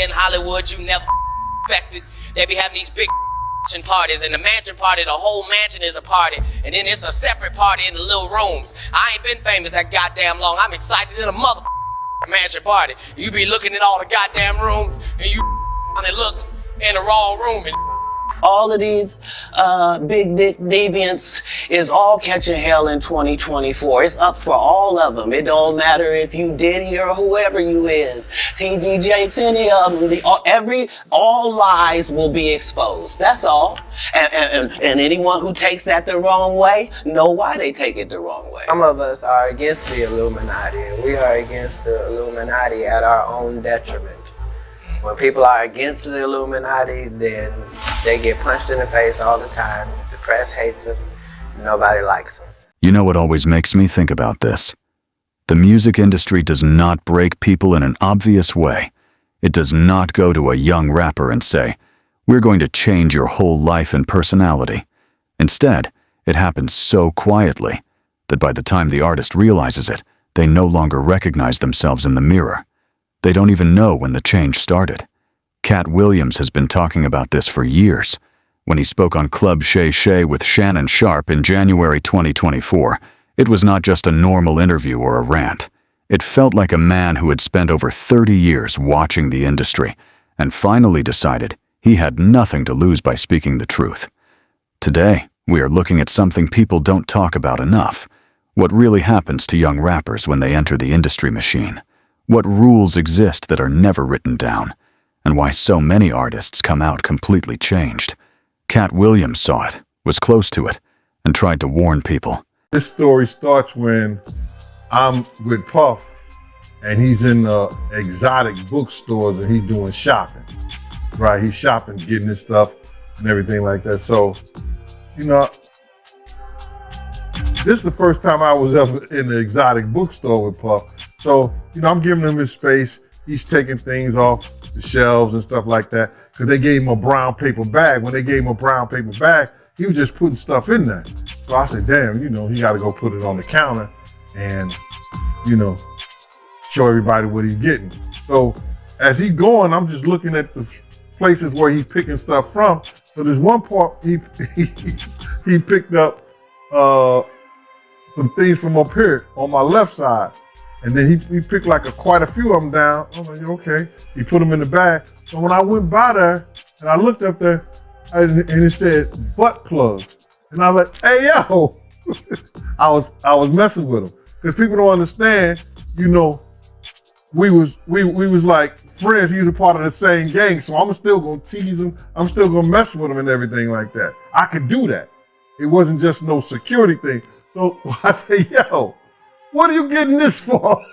in Hollywood you never expected. They be having these big parties, and the mansion party, the whole mansion is a party, and then it's a separate party in the little rooms. I ain't been famous that goddamn long. I'm excited in a mother mansion party. You be looking at all the goddamn rooms, and you and look in the wrong room, and all of these big dick deviants is all catching hell in 2024. It's up for all of them. It don't matter if you Diddy or whoever you is. TG Jakes, any of them. All lies will be exposed. That's all. And anyone who takes that the wrong way, know why they take it the wrong way. Some of us are against the Illuminati, and we are against the Illuminati at our own detriment. When people are against the Illuminati, then they get punched in the face all the time. The press hates them. Nobody likes them. You know what always makes me think about this? The music industry does not break people in an obvious way. It does not go to a young rapper and say, "We're going to change your whole life and personality." Instead, it happens so quietly that by the time the artist realizes it, they no longer recognize themselves in the mirror. They don't even know when the change started. Katt Williams has been talking about this for years. When he spoke on Club Shay with Shannon Sharpe in January 2024, it was not just a normal interview or a rant. It felt like a man who had spent over 30 years watching the industry and finally decided he had nothing to lose by speaking the truth. Today, we are looking at something people don't talk about enough: what really happens to young rappers when they enter the industry machine. What rules exist that are never written down, and why so many artists come out completely changed. Katt Williams saw it, was close to it, and tried to warn people. This story starts when I'm with Puff, and he's in exotic bookstores, and he's doing shopping, right? He's shopping, getting his stuff and everything like that. So, you know, this is the first time I was ever in the exotic bookstore with Puff. So, you know, I'm giving him his space. He's taking things off the shelves and stuff like that, because they gave him a brown paper bag. When they gave him a brown paper bag, he was just putting stuff in there. So I said, damn, you know, he got to go put it on the counter and, you know, show everybody what he's getting. So as he's going, I'm just looking at the places where he's picking stuff from. So there's one part he picked up some things from up here on my left side. And then he picked like quite a few of them down. I'm like, okay. He put them in the bag. So when I went by there and I looked up there and it said butt plugs. And I was like, hey, yo. I was messing with him. Because people don't understand, you know, we was like friends. He was a part of the same gang. So I'm still gonna tease him. I'm still gonna mess with him and everything like that. I could do that. It wasn't just no security thing. So I said, yo, what are you getting this for?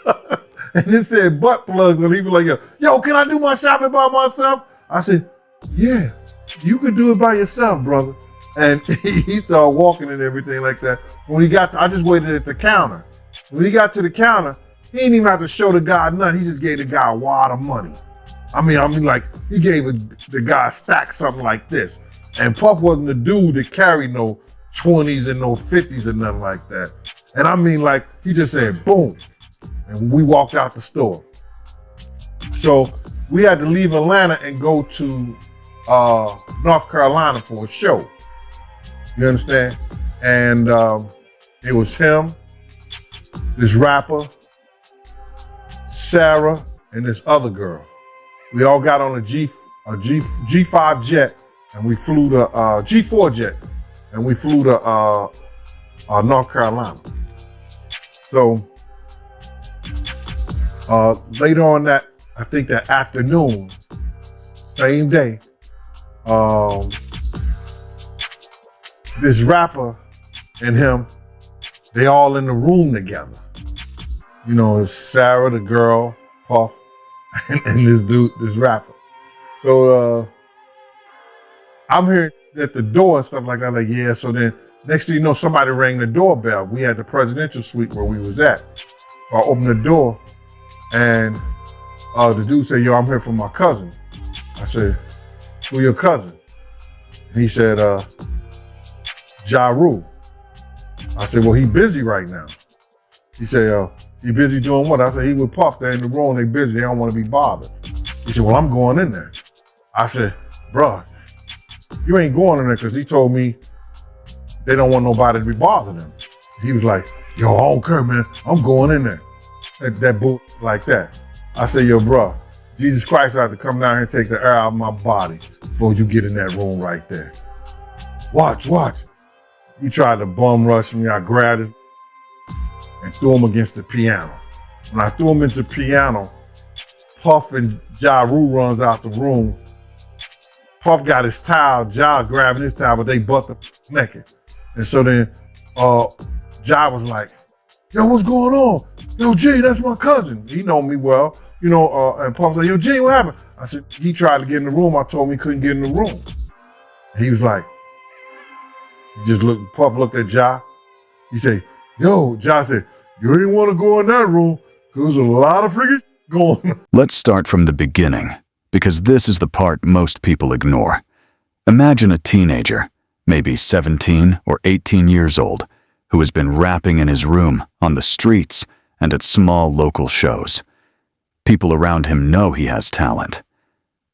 And it said butt plugs, and he was like, yo, can I do my shopping by myself? I said, yeah, you can do it by yourself, brother. And he started walking and everything like that. When he got I just waited at the counter. When he got to the counter, he didn't even have to show the guy nothing. He just gave the guy a wad of money. I mean, like, he gave the guy a stack, something like this. And Puff wasn't the dude that carried no 20s and no 50s and nothing like that. And I mean, like, he just said, boom. And we walked out the store. So we had to leave Atlanta and go to North Carolina for a show. You understand? And it was him, this rapper, Sarah, and this other girl. We all got on a G5 jet, and we flew to G4 jet, and we flew to North Carolina. So later on that, I think that afternoon, same day, this rapper and him, they all in the room together. You know, it's Sarah, the girl, Puff, and this dude, this rapper. So I'm here at the door and stuff like that. Like, yeah. So then next thing you know, somebody rang the doorbell. We had the presidential suite where we was at. So I opened the door, and the dude said, yo, I'm here for my cousin. I said, who your cousin? And he said, Ja Rule. I said, well, he busy right now. He said, he busy doing what? I said, he with Puff. They're in the room, they busy. They don't want to be bothered. He said, well, I'm going in there. I said, bruh, you ain't going in there because he told me they don't want nobody to be bothering them. He was like, yo, I don't care, man. I'm going in there. That boot like that. I said, yo, bruh, Jesus Christ had to come down here and take the air out of my body before you get in that room right there. Watch. He tried to bum rush me. I grabbed him and threw him against the piano. When I threw him into the piano, Puff and Ja Rule runs out the room. Puff got his towel, Ja grabbing his towel, but they butt the naked. And so then Ja was like, yo, what's going on? Yo, G, that's my cousin. He know me well. You know, and Puff was like, yo, G, what happened? I said, he tried to get in the room. I told him he couldn't get in the room. He was like, Puff looked at Ja. He said, yo, Ja said, you ain't want to go in that room because there's a lot of freaking going on. Let's start from the beginning, because this is the part most people ignore. Imagine a teenager, maybe 17 or 18 years old, who has been rapping in his room, on the streets, and at small local shows. People around him know he has talent.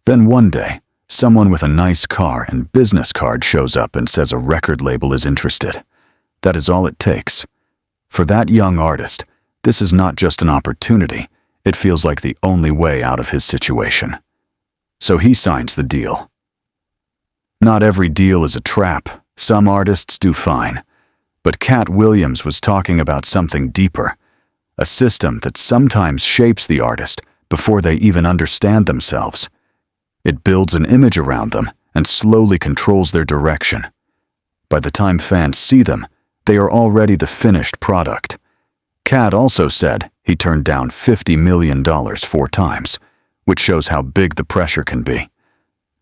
Then one day, someone with a nice car and business card shows up and says a record label is interested. That is all it takes. For that young artist, this is not just an opportunity, it feels like the only way out of his situation. So he signs the deal. Not every deal is a trap. Some artists do fine. But Katt Williams was talking about something deeper, a system that sometimes shapes the artist before they even understand themselves. It builds an image around them and slowly controls their direction. By the time fans see them, they are already the finished product. Katt also said he turned down $50 million 4 times, which shows how big the pressure can be.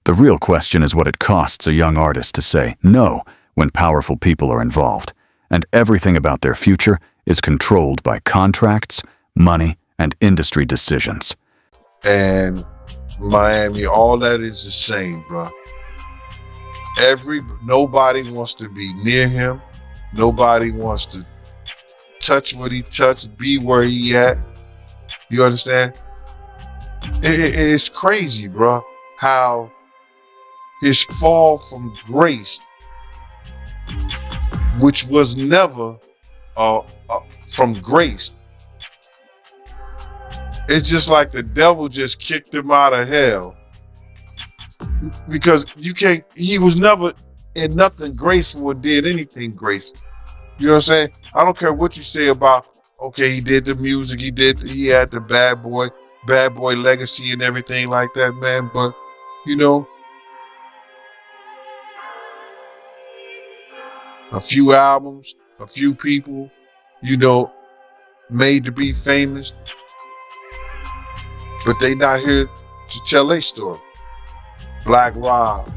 The real question is what it costs a young artist to say no when powerful people are involved, and everything about their future is controlled by contracts, money, and industry decisions. And Miami, all that is the same, bro. Nobody wants to be near him. Nobody wants to touch what he touched, be where he at. You understand? It's crazy, bro, how his fall from grace, which was never from grace. It's just like the devil just kicked him out of hell. Because he was never in nothing graceful or did anything graceful. You know what I'm saying? I don't care what you say about, okay, he did the music, he had the bad boy legacy and everything like that, man. But, you know, a few albums, a few people, you know, made to be famous, but they not here to tell their story. Black Rob,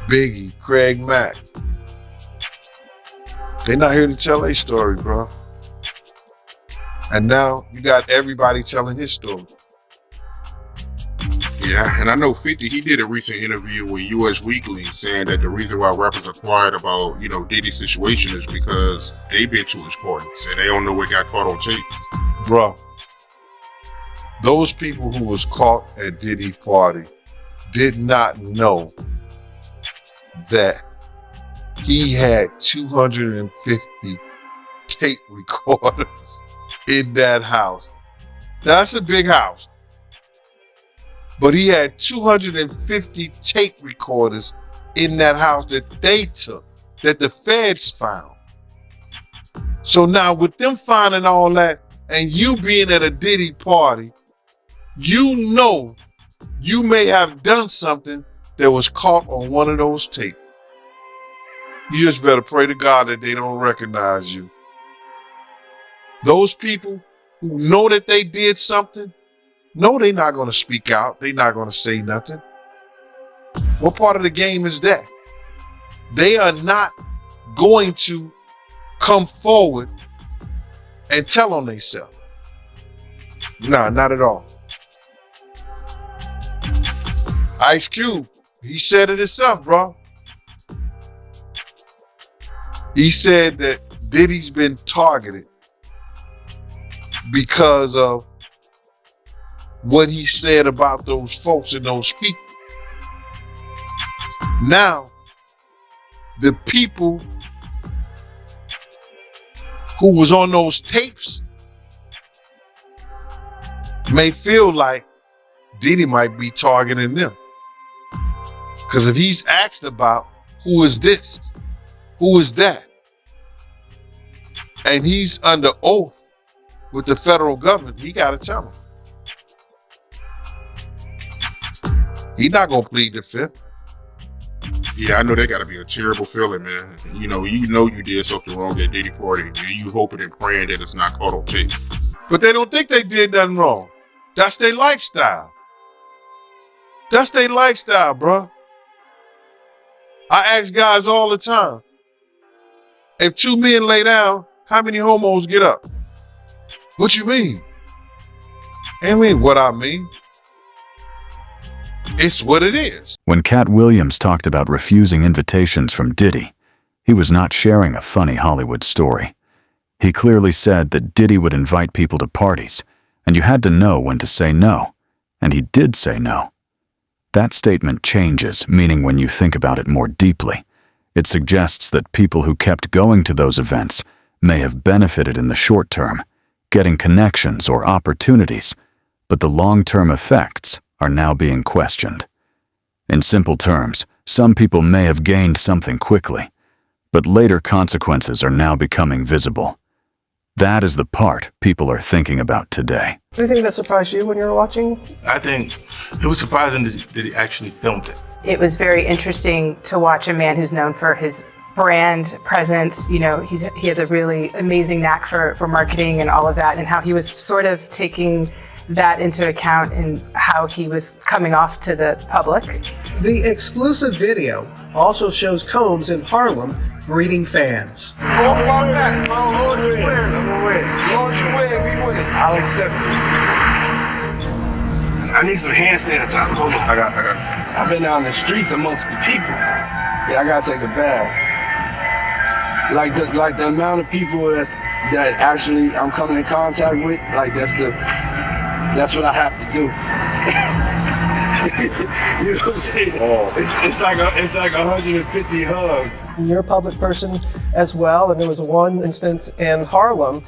Biggie, Craig Mack. They not here to tell their story, bro. And now you got everybody telling his story. Yeah, and I know 50, he did a recent interview with US Weekly saying that the reason why rappers are quiet about, you know, Diddy's situation is because they been to his parties and they don't know what got caught on tape. Bro, those people who was caught at Diddy's party did not know that he had 250 tape recorders in that house. Now, that's a big house. But he had 250 tape recorders in that house that they took, that the feds found. So now with them finding all that and you being at a Diddy party, you know you may have done something that was caught on one of those tapes. You just better pray to God that they don't recognize you. Those people who know that they did something, no, they're not going to speak out. They're not going to say nothing. What part of the game is that? They are not going to come forward and tell on themselves. Nah, not at all. Ice Cube, he said it himself, bro. He said that Diddy's been targeted because of what he said about those folks and those people. Now, the people who was on those tapes may feel like Diddy might be targeting them. Because if he's asked about who is this, who is that, and he's under oath with the federal government, he got to tell them. He's not going to plead the fifth. Yeah, I know that got to be a terrible feeling, man. You know you did something wrong at Diddy party, and you hoping and praying that it's not caught on tape. But they don't think they did nothing wrong. That's their lifestyle. That's their lifestyle, bro. I ask guys all the time, if two men lay down, how many homos get up? What you mean? I mean what I mean. It's what it is. When Katt Williams talked about refusing invitations from Diddy, he was not sharing a funny Hollywood story. He clearly said that Diddy would invite people to parties, and you had to know when to say no, and he did say no. That statement changes, meaning when you think about it more deeply. It suggests that people who kept going to those events may have benefited in the short term, getting connections or opportunities, but the long-term effects are now being questioned. In simple terms, some people may have gained something quickly, but later consequences are now becoming visible. That is the part people are thinking about today. Anything that surprised you when you were watching? I think it was surprising that he actually filmed it. It was very interesting to watch a man who's known for his brand presence. You know, he has a really amazing knack for marketing and all of that, and how he was sort of taking that into account in how he was coming off to the public. The exclusive video also shows Combs in Harlem greeting fans. I'll accept it. I need some hand sanitizer. Hold on. I got. I've been out in the streets amongst the people. Yeah, I gotta take a bath. Like the amount of people that actually I'm coming in contact with, like that's what I have to do. You know what I'm saying? Oh. It's like 150 hugs. You're a public person as well, and there was one instance in Harlem,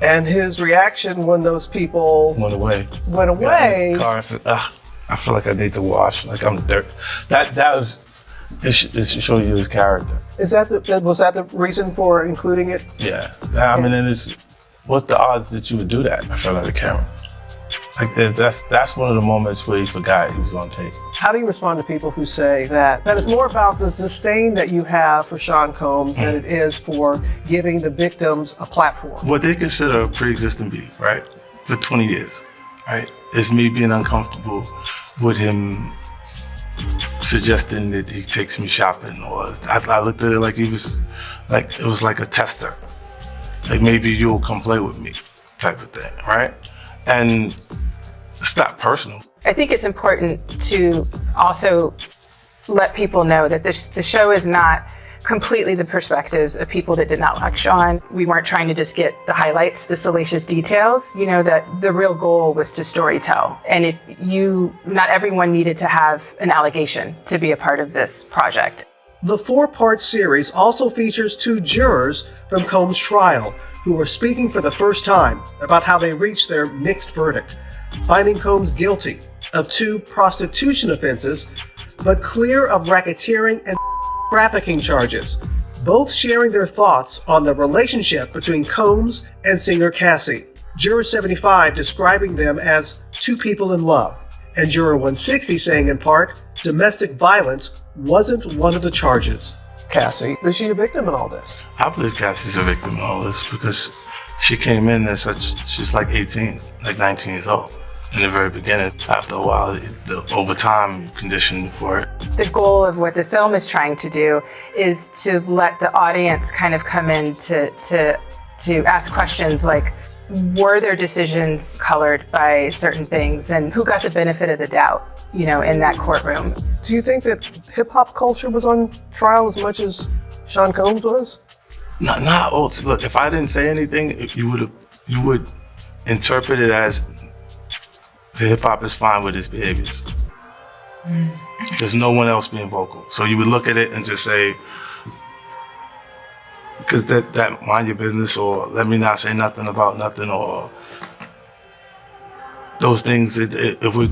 and his reaction when those people Went away. Got in the car and said, I feel like I need to wash, like I'm dirt. That was, it should show you his character. was that the reason for including it? Yeah, I mean, what's the odds that you would do that in front of the camera? Like that's one of the moments where he forgot he was on tape. How do you respond to people who say that it's more about the disdain that you have for Sean Combs than it is for giving the victims a platform? What they consider a pre-existing beef, right? For 20 years, right? It's me being uncomfortable with him suggesting that he takes me shopping, or I looked at it like it was like a tester. Like maybe you'll come play with me type of thing, right? And it's not personal. I think it's important to also let people know that the show is not completely the perspectives of people that did not like Sean. We weren't trying to just get the highlights, the salacious details. You know, that the real goal was to storytell. And not everyone needed to have an allegation to be a part of this project. The 4-part series also features 2 jurors from Combs' trial who are speaking for the first time about how they reached their mixed verdict, finding Combs guilty of 2 prostitution offenses, but clear of racketeering and trafficking charges, both sharing their thoughts on the relationship between Combs and singer Cassie. Juror 75 describing them as 2 people in love, and Juror 160 saying in part, domestic violence wasn't one of the charges. Cassie, is she a victim in all this? I believe Cassie's a victim in all this because she came in she's like 18, like 19 years old. In the very beginning, after a while, over time, conditioned for it. The goal of what the film is trying to do is to let the audience kind of come in to ask questions like, were their decisions colored by certain things, and who got the benefit of the doubt, you know, in that courtroom? Do you think that hip-hop culture was on trial as much as Sean Combs was? Not all. Look, if I didn't say anything, you would interpret it as the hip hop is fine with his behaviors. There's no one else being vocal. So you would look at it and just say, because that mind your business, or let me not say nothing about nothing, or those things, it would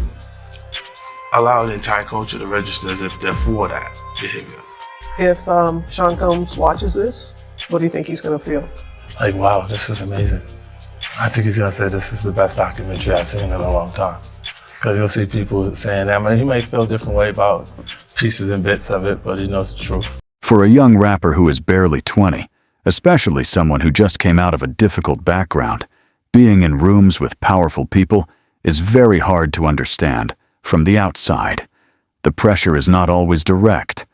allow the entire culture to register as if they're for that behavior. If Sean Combs watches this, what do you think he's going to feel? Like, wow, this is amazing. I think he's going to say this is the best documentary I've seen in a long time. Because you'll see people saying that. I mean, he may feel a different way about pieces and bits of it, but he knows the truth. For a young rapper who is barely 20, especially someone who just came out of a difficult background, being in rooms with powerful people is very hard to understand from the outside. The pressure is not always direct.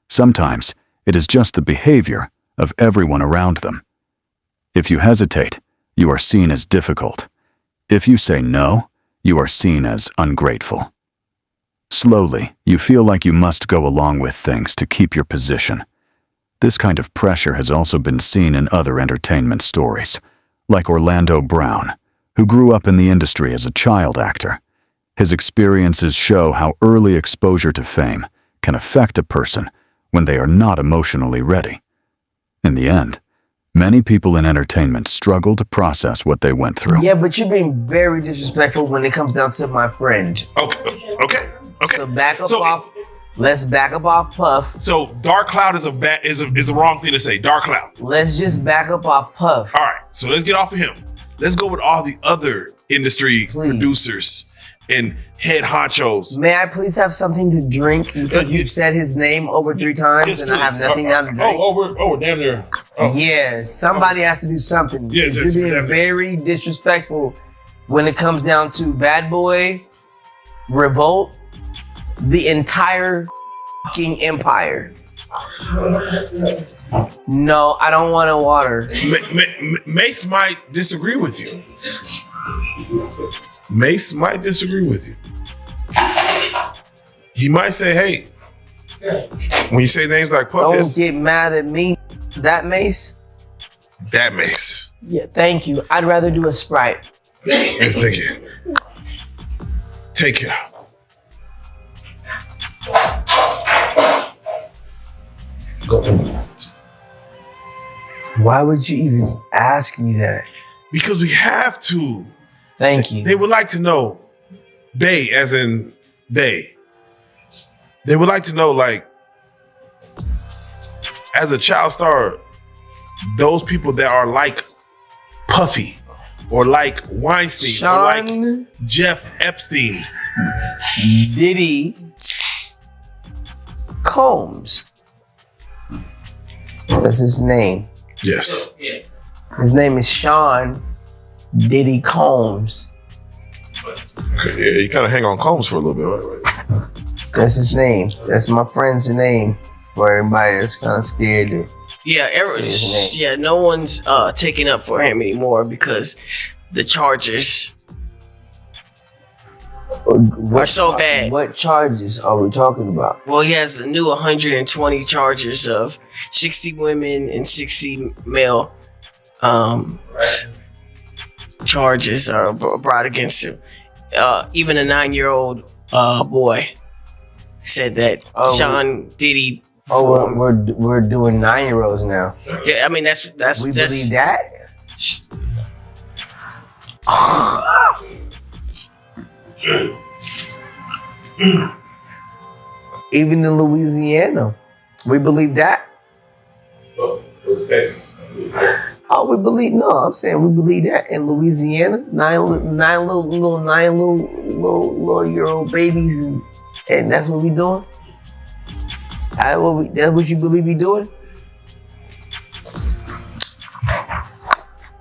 Sometimes it is just the behavior of everyone around them. If you hesitate, you are seen as difficult. If you say no, you are seen as ungrateful. Slowly, you feel like you must go along with things to keep your position. This kind of pressure has also been seen in other entertainment stories, like Orlando Brown, who grew up in the industry as a child actor. His experiences show how early exposure to fame can affect a person when they are not emotionally ready. In the end, many people in entertainment struggle to process what they went through. Yeah, but you're being very disrespectful when it comes down to my friend. Okay. So back up off. Let's back up off Puff. So Dark Cloud is the wrong thing to say. Dark Cloud. Let's just back up off Puff. All right. So let's get off of him. Let's go with all the other industry producers and head honchos. May I please have something to drink? Because you've said his name over 3 times, Yes, and I have nothing now to drink. we're damn near. Yeah, somebody has to do something. Yes, You're being definitely. very disrespectful when it comes down to Bad Boy, Revolt, the entire fucking empire. No, I don't want a water. Mace might disagree with you. Mace might disagree with you. He might say, hey, when you say names like Puff, Don't get mad at me. That Mace? that Mace. Yeah, thank you. I'd rather do a Sprite. Yes, thank you. Take care. Why would you even ask me that? Because we have to. Thank you. They would like to know, they as in they. They would like to know, like, as a child star, those people that are like Puffy or like Weinstein or like Jeff Epstein. Diddy Combs. That's his name. Yes. His name is Sean Diddy Combs. Okay, yeah, you kind of hang on Combs for a little bit, right? That's his name. That's my friend's name. For everybody that's kind of scared to Yeah, no one's taking up for him anymore because the charges are so bad. What charges are we talking about? Well, he has a new 120 charges of 60 women and 60 male charges are brought against him. Even a 9-year-old boy said that Sean Diddy. We're doing 9-year-olds now. Yeah, I mean that's we believe that. Even in Louisiana, we believe that. It's Texas. Oh, we believe I'm saying we believe that in Louisiana. 9 little year old babies, and that's what we doing. That's what you believe we doing?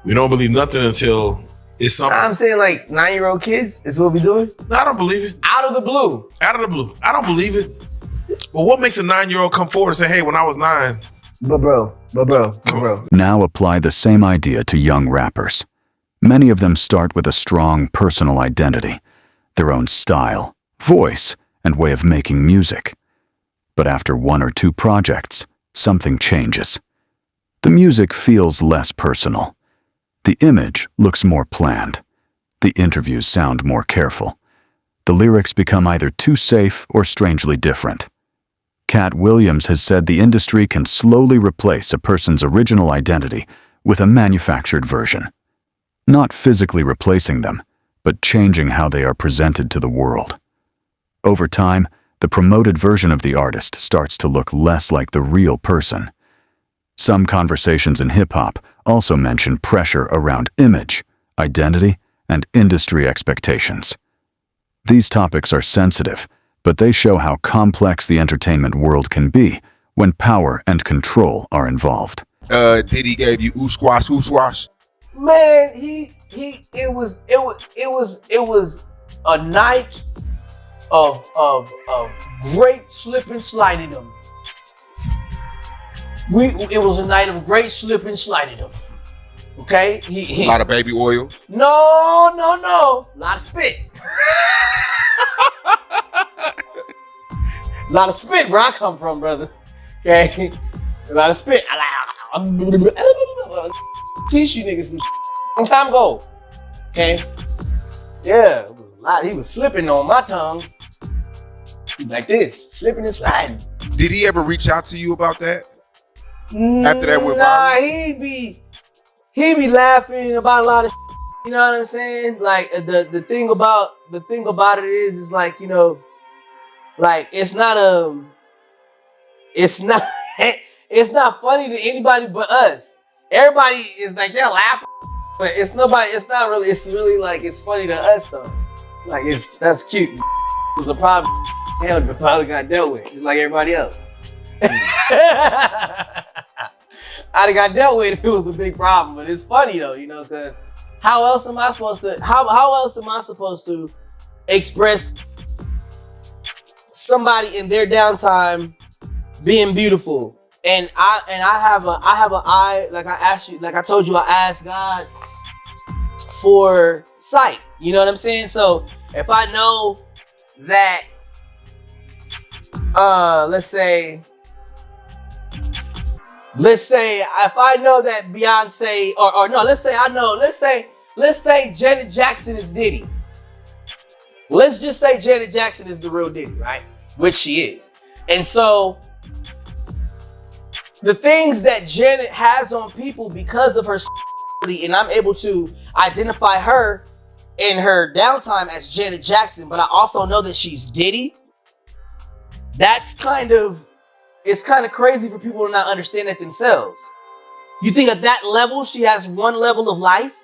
We don't believe nothing until it's something. I'm saying like 9-year-old kids is what we doing. No, I don't believe it. Out of the blue. Out of the blue. I don't believe it. But what makes a 9-year-old come forward and say, hey, when I was 9? But bro. Now apply the same idea to young rappers. Many of them start with a strong personal identity, their own style, voice, and way of making music. But after 1 or 2 projects, something changes. The music feels less personal. The image looks more planned. The interviews sound more careful. the lyrics become either too safe or strangely different. Katt Williams has said the industry can slowly replace a person's original identity with a manufactured version. Not physically replacing them, but changing how they are presented to the world. Over time, the promoted version of the artist starts to look less like the real person. Some conversations in hip-hop also mention pressure around image, identity, and industry expectations. These topics are sensitive, but they show how complex the entertainment world can be when power and control are involved. Diddy gave you ooh squash, Man, it was a night of great slip and sliding them. It was a night of great slip and sliding them. Okay? A lot of baby oil. No. A lot of spit. A lot of spit where I come from, brother. Okay? A lot of spit. Teach you niggas some long time ago. Okay? Yeah, it was a lot. He was slipping on my tongue. Like this, slipping and sliding. Did he ever reach out to you about that? After that went Nah, viral? he be laughing about a lot of you know what I'm saying? Like the thing about it is like, you know, like it's not it's not funny to anybody but us. Everybody is like, they'll laugh, but it's really like, it's funny to us though. Like that's cute. It was a problem. Hell, the probably got dealt with, just like everybody else. I'd have got dealt with if it was a big problem, but it's funny though, you know, because how else am I supposed to express somebody in their downtime being beautiful? And I have an eye, like I told you, I asked God for sight. You know what I'm saying? So if I know that, let's say if I know that Beyonce, or no, let's say Janet Jackson is Diddy. Let's just say Janet Jackson is the real Diddy, right? Which she is. And so the things that Janet has on people because of her and I'm able to identify her in her downtime as Janet Jackson, but I also know that she's Diddy. It's kind of crazy for people to not understand it themselves. You think at that level, she has one level of life?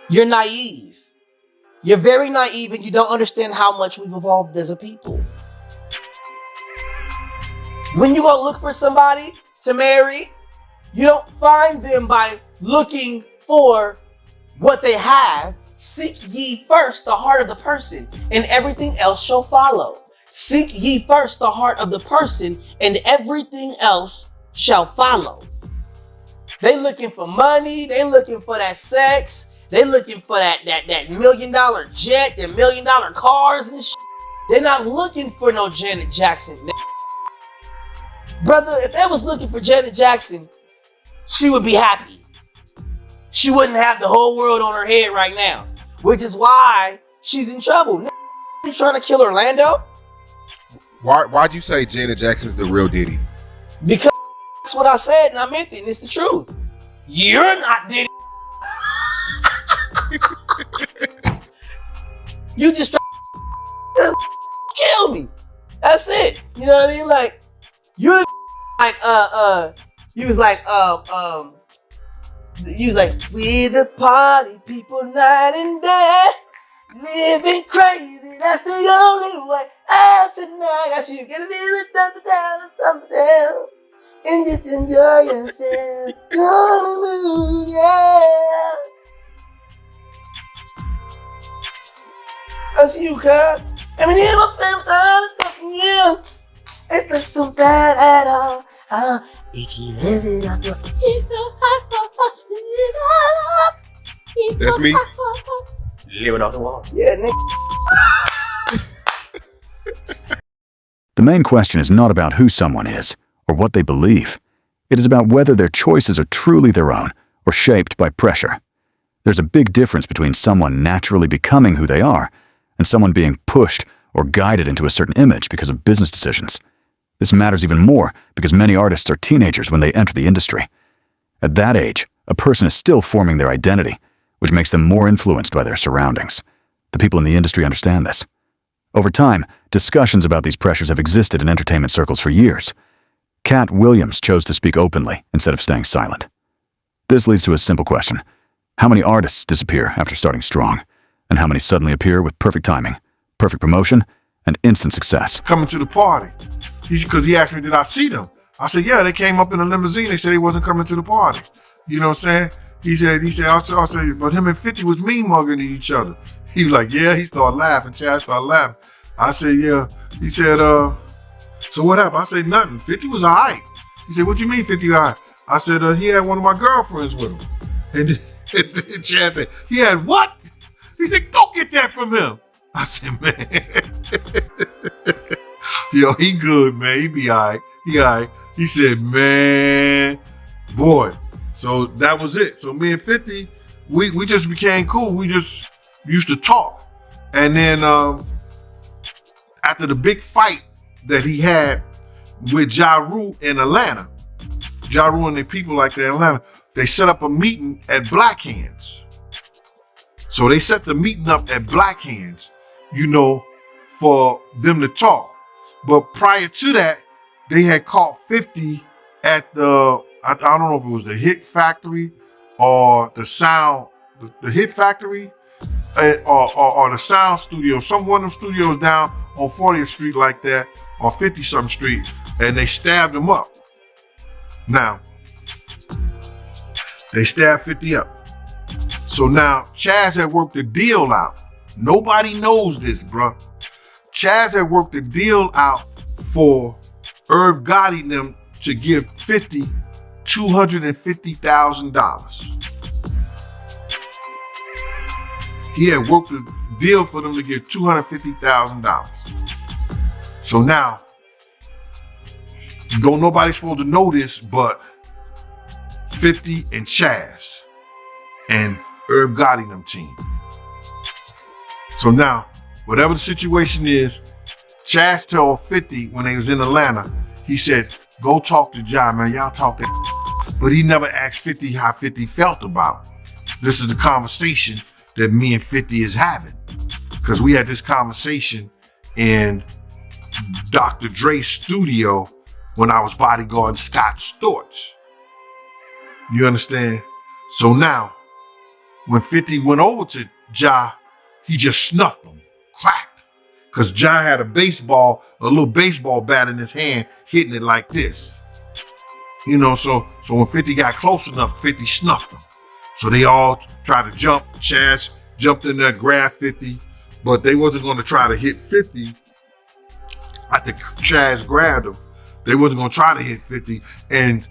You're naive. You're very naive and you don't understand how much we've evolved as a people. When you go look for somebody to marry, you don't find them by looking for what they have. Seek ye first the heart of the person, and everything else shall follow. Seek ye first the heart of the person, and everything else shall follow. They looking for money. They looking for that sex. They looking for that $1 million jet, that $1 million cars and shit. They're not looking for no Janet Jackson. Brother, if they was looking for Janet Jackson, she would be happy. She wouldn't have the whole world on her head right now, which is why she's in trouble. You trying to kill Orlando? Why'd you say Janet Jackson's the real Diddy? Because that's what I said and I meant it, and it's the truth. You're not Diddy. You just try to kill me. That's it. You know what I mean? Like, you like he was like we the party people night and day, living crazy, that's the only way out tonight. I should get a little thumb down and just enjoy yourself. Gonna move, yeah. That's you, cuz. I mean, yeah. It's not so bad at all. If you live it up, that's me. Live it off the wall. Yeah, nigga. The main question is not about who someone is or what they believe. It is about whether their choices are truly their own or shaped by pressure. There's a big difference between someone naturally becoming who they are and someone being pushed or guided into a certain image because of business decisions. This matters even more because many artists are teenagers when they enter the industry. At that age, a person is still forming their identity, which makes them more influenced by their surroundings. The people in the industry understand this. Over time, discussions about these pressures have existed in entertainment circles for years. Katt Williams chose to speak openly instead of staying silent. This leads to a simple question. How many artists disappear after starting strong? And how many suddenly appear with perfect timing, perfect promotion, and instant success? Coming to the party. Because he asked me, did I see them? I said, yeah, they came up in a limousine. They said he wasn't coming to the party. You know what I'm saying? He said, I said, but him and 50 was mean mugging each other. He was like, yeah, he started laughing. Chad started laughing. I said, yeah. He said, so what happened? I said, nothing. 50 was all right. He said, what you mean 50 all right? I said, he had one of my girlfriends with him. And Chad said, he had what? He said, go get that from him. I said, man. Yo, he good, man. He be all right. He all right. He said, man, boy. So that was it. So me and 50, we just became cool. We just used to talk. And then after the big fight that he had with Ja Rule in Atlanta, Ja Rule and the people like that in Atlanta, they set up a meeting at Black Hands. So they set the meeting up at Black Hands, you know, for them to talk. But prior to that, they had caught 50 at the, I don't know if it was the Hit Factory or the Sound, the Hit Factory or the Sound Studio, one of them studios down on 40th Street like that, or 50-something Street, and they stabbed him up. Now, they stabbed 50 up. So now, Chaz had worked the deal out. Nobody knows this, bruh. Chaz had worked the deal out for Irv Gotti and them to give 50 $250,000. He had worked a deal for them to give $250,000. So now, nobody's supposed to know this, but 50 and Chaz and Irv Gotti and them team. So now, whatever the situation is, Chaz told 50 when they was in Atlanta, he said, go talk to Ja, man. Y'all talk that. But he never asked 50 how 50 felt about. This is the conversation that me and 50 is having. Because we had this conversation in Dr. Dre's studio when I was bodyguarding Scott Storch. You understand? So now, when 50 went over to Ja, he just snuffed him, cracked. Because Ja had a little baseball bat in his hand, hitting it like this. You know, so when 50 got close enough, 50 snuffed him. So they all tried to jump. Chaz jumped in there, grabbed 50, but they wasn't going to try to hit 50. I think Chaz grabbed him. They wasn't going to try to hit 50. And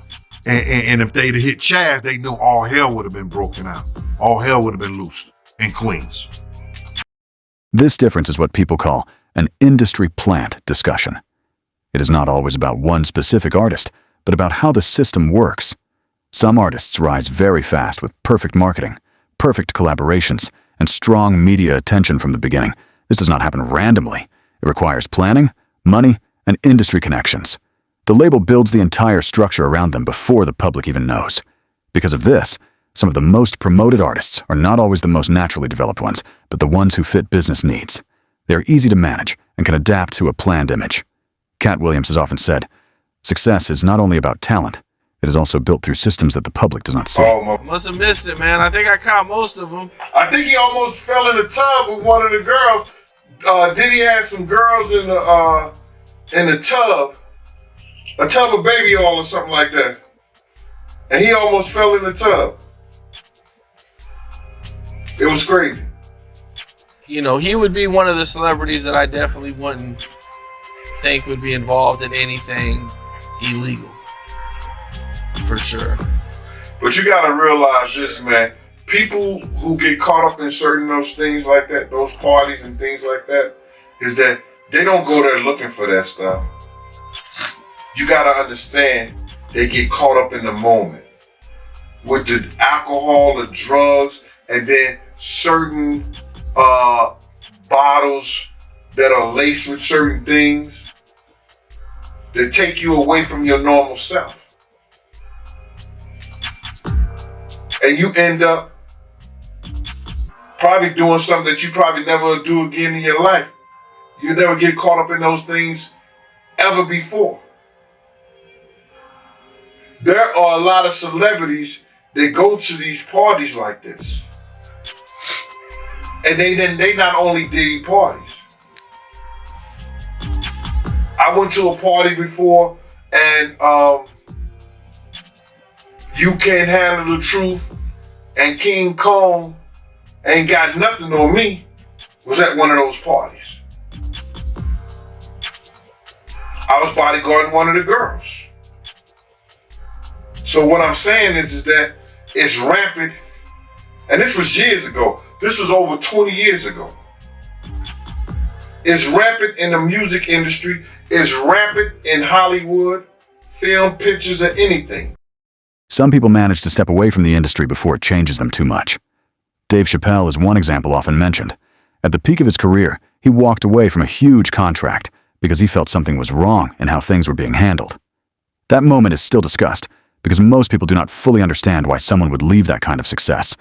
if they'd have hit Chaz, they knew all hell would have been broken out. All hell would have been loose in Queens. This difference is what people call an industry plant discussion. It is not always about one specific artist, but about how the system works. Some artists rise very fast with perfect marketing, perfect collaborations, and strong media attention from the beginning. This does not happen randomly. It requires planning, money, and industry connections. The label builds the entire structure around them before the public even knows. Because of this, some of the most promoted artists are not always the most naturally developed ones, but the ones who fit business needs. They are easy to manage and can adapt to a planned image. Katt Williams has often said, success is not only about talent, it is also built through systems that the public does not see. Must have missed it, man. I think I caught most of them. I think he almost fell in the tub with one of the girls. Diddy had some girls in the tub, a tub of baby oil or something like that. And he almost fell in the tub. It was crazy. You know, he would be one of the celebrities that I definitely wouldn't think would be involved in anything illegal. For sure. But you gotta realize this, man. People who get caught up in certain those things like that, those parties and things like that, is that they don't go there looking for that stuff. You gotta understand, they get caught up in the moment with the alcohol, the drugs, and then certain bottles that are laced with certain things that take you away from your normal self. And you end up probably doing something that you probably never do again in your life. You never get caught up in those things ever before. There are a lot of celebrities that go to these parties like this. And they not only Diddy parties. I went to a party before and You Can't Handle the Truth and King Kong Ain't Got Nothing on Me was at one of those parties. I was bodyguarding one of the girls. So what I'm saying is that it's rampant, and this was years ago. This was over 20 years ago. It's rampant in the music industry. It's rampant in Hollywood, film, pictures, and anything. Some people manage to step away from the industry before it changes them too much. Dave Chappelle is one example often mentioned. At the peak of his career, he walked away from a huge contract because he felt something was wrong in how things were being handled. That moment is still discussed because most people do not fully understand why someone would leave that kind of success.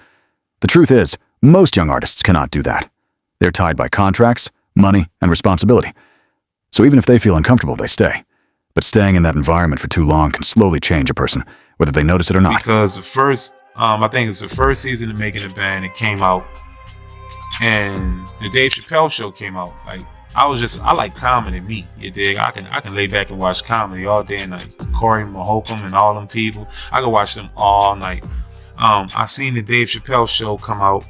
The truth is, most young artists cannot do that. They're tied by contracts, money, and responsibility. So even if they feel uncomfortable, they stay. But staying in that environment for too long can slowly change a person, whether they notice it or not. Because the first, I think it's the first season of Making a Band, it came out, and the Dave Chappelle show came out. Like, I like comedy, you dig? I can lay back and watch comedy all day and night. Corey Mahokam and all them people, I can watch them all night. I seen the Dave Chappelle show come out,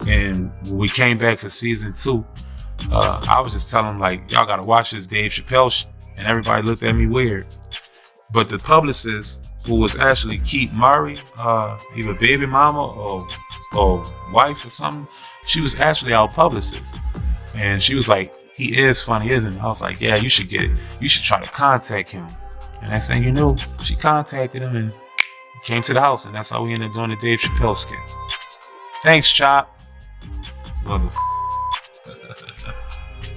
and when we came back for season 2, I was just telling them, like, y'all gotta watch this Dave Chappelle show, and everybody looked at me weird. But the publicist, who was actually Keith Murray, either baby mama or wife or something, she was actually our publicist. And she was like, he is funny, isn't he? I was like, yeah, you should get it. You should try to contact him. And next thing you know, she contacted him and came to the house, and that's how we ended up doing the Dave Chappelle skit. Thanks, Chop.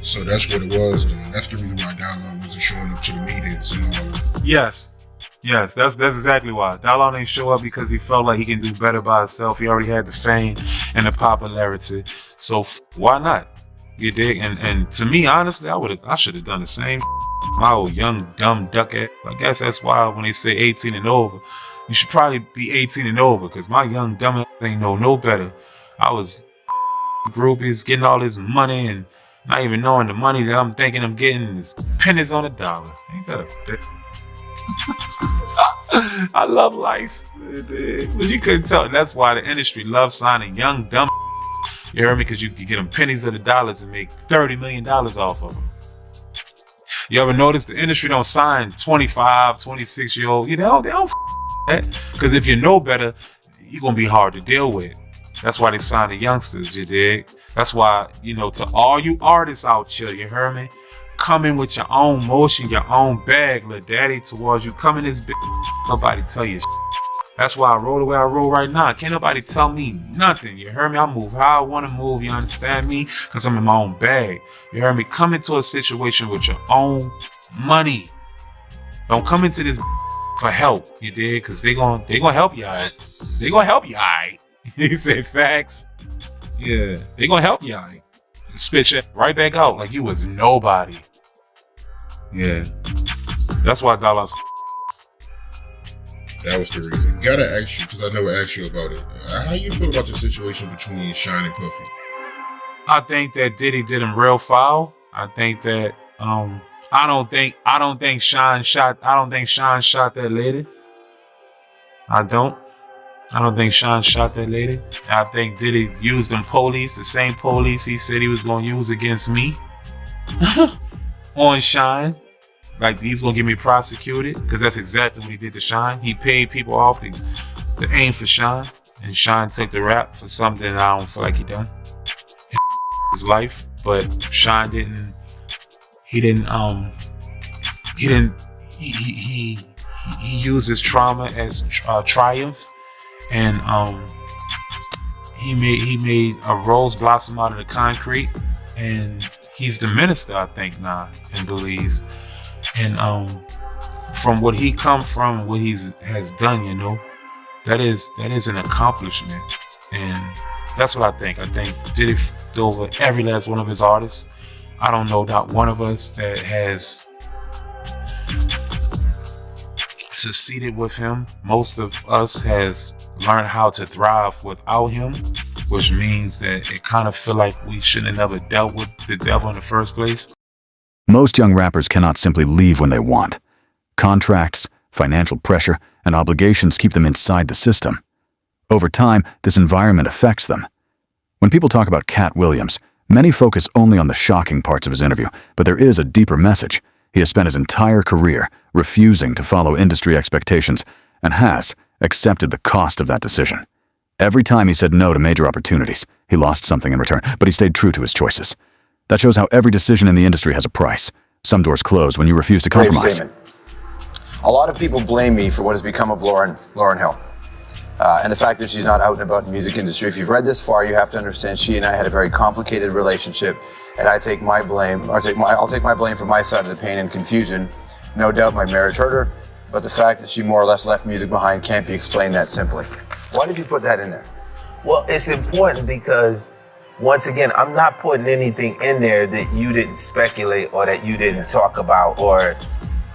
So that's what it was, then. That's the reason why Dialogue wasn't showing up to the meetings and all that. Yes, that's exactly why. Dialogue didn't show up because he felt like he can do better by himself. He already had the fame and the popularity. So why not? You dig? And to me, honestly, I should have done the same. My old young dumb duck ass. I guess that's why when they say 18 and over, you should probably be 18 and over, because my young dumb ass ain't know no better. I was groupies getting all this money and not even knowing the money that I'm thinking I'm getting is pennies on a dollar. Ain't that a bitch? I love life. But you couldn't tell. That's why the industry loves signing young dumb. You heard me? Because you can get them pennies of the dollars and make $30 million off of them. You ever notice the industry don't sign 25, 26-year-old? They don't that. Because if you know better, you're going to be hard to deal with. That's why they sign the youngsters, you dig? That's why, to all you artists out here, you heard me? Come in with your own motion, your own bag, little daddy, towards you. Come in this bitch. Nobody tell you shit. That's why I roll the way I roll right now. Can't nobody tell me nothing. You heard me? I move how I want to move. You understand me? Because I'm in my own bag. You heard me? Come into a situation with your own money. Don't come into this for help. You dig? Because they gonna help you out. They gonna help you out. He said facts. Yeah. They gonna help you out. Spit you right back out like you was nobody. Yeah. That's why Dallas. That was the reason. Gotta ask you, because I never asked you about it. How you feel about the situation between Shine and Puffy? I think that Diddy did him real foul. I think that I don't think Shine shot that lady. I don't think Shine shot that lady. I think Diddy used them police, the same police he said he was gonna use against me on Shine. Like he was gonna get me prosecuted, because that's exactly what he did to Shine. He paid people off to aim for Shine, and Shine took the rap for something that I don't feel like he done in his life. But Shine didn't. He used his trauma as triumph, and he made a rose blossom out of the concrete, and he's the minister, I think, now in Belize. And from what he come from, what has done, you know, that is an accomplishment, and that's what I think. I think Diddy f***ed over every last one of his artists. I don't know not one of us that has succeeded with him. Most of us has learned how to thrive without him, which means that it kind of feel like we shouldn't have never dealt with the devil in the first place. Most young rappers cannot simply leave when they want. Contracts, financial pressure, and obligations keep them inside the system. Over time, this environment affects them. When people talk about Katt Williams, many focus only on the shocking parts of his interview, but there is a deeper message. He has spent his entire career refusing to follow industry expectations and has accepted the cost of that decision. Every time he said no to major opportunities, he lost something in return, but he stayed true to his choices. That shows how every decision in the industry has a price. Some doors close when you refuse to Brave compromise. statement. A lot of people blame me for what has become of Lauryn Hill. And the fact that she's not out and about in the music industry. If you've read this far, you have to understand she and I had a very complicated relationship, and I take my blame, I'll take my blame for my side of the pain and confusion. No doubt my marriage hurt her, but the fact that she more or less left music behind can't be explained that simply. Why did you put that in there? Well, it's important because, once again, I'm not putting anything in there that you didn't speculate or that you didn't talk about or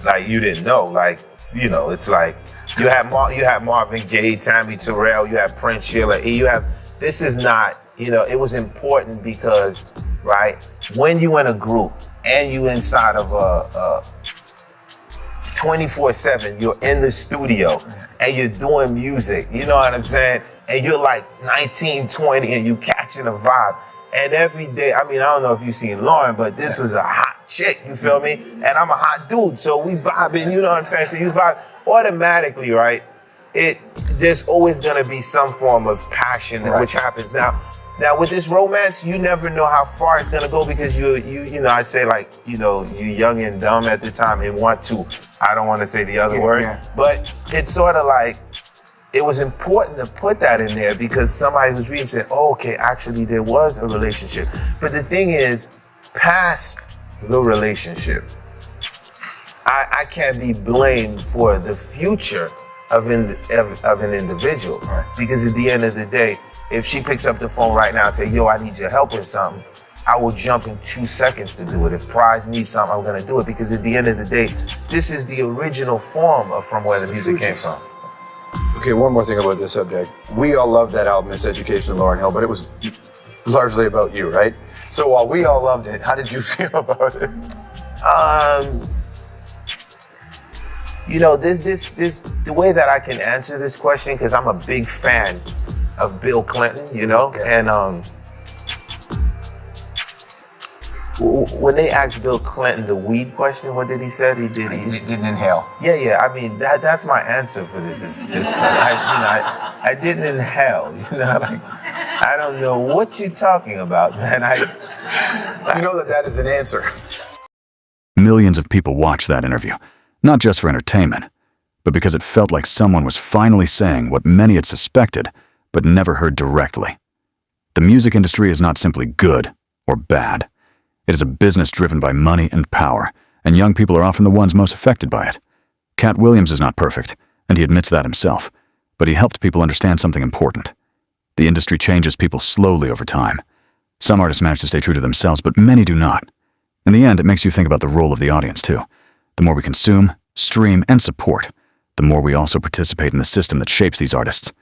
like you didn't know. Like, you know, it's like you have Marvin Gaye, Tammy Terrell, you have Prince, Sheila E. This is not, you know, it was important because, right, when you in a group and you inside of a 24/7, you're in the studio and you're doing music, you know what I'm saying? And you're like 19, 20 and you catching a vibe. And every day, I mean, I don't know if you've seen Lauryn, but this was a hot chick, you feel me? And I'm a hot dude, so we vibing, you know what I'm saying? So you vibe automatically, right? There's always gonna be some form of passion, which happens. Now with this romance, you never know how far it's gonna go because you know, I'd say like, you know, you young and dumb at the time and want to. I don't want to say the other word, but it's sort of like, it was important to put that in there because somebody was reading and said, oh, okay, actually there was a relationship. But the thing is, past the relationship, I can't be blamed for the future of an individual. Because at the end of the day, if she picks up the phone right now and say, yo, I need your help with something, I will jump in 2 seconds to do it. If Prize needs something, I'm gonna do it because at the end of the day, this is the original form of from where the music came from. Okay, one more thing about this subject. We all loved that album, Miseducation of Lauryn Hill, but it was largely about you, right? So while we all loved it, how did you feel about it? You know, this the way that I can answer this question, because I'm a big fan of Bill Clinton, you know, and when they asked Bill Clinton the weed question, what did he say? He didn't inhale. Yeah. I mean, that's my answer for this. I didn't inhale. You know, like, I don't know what you're talking about, man. You know that is an answer. Millions of people watched that interview, not just for entertainment, but because it felt like someone was finally saying what many had suspected, but never heard directly. The music industry is not simply good or bad. It is a business driven by money and power, and young people are often the ones most affected by it. Katt Williams is not perfect, and he admits that himself, but he helped people understand something important. The industry changes people slowly over time. Some artists manage to stay true to themselves, but many do not. In the end, it makes you think about the role of the audience, too. The more we consume, stream, and support, the more we also participate in the system that shapes these artists.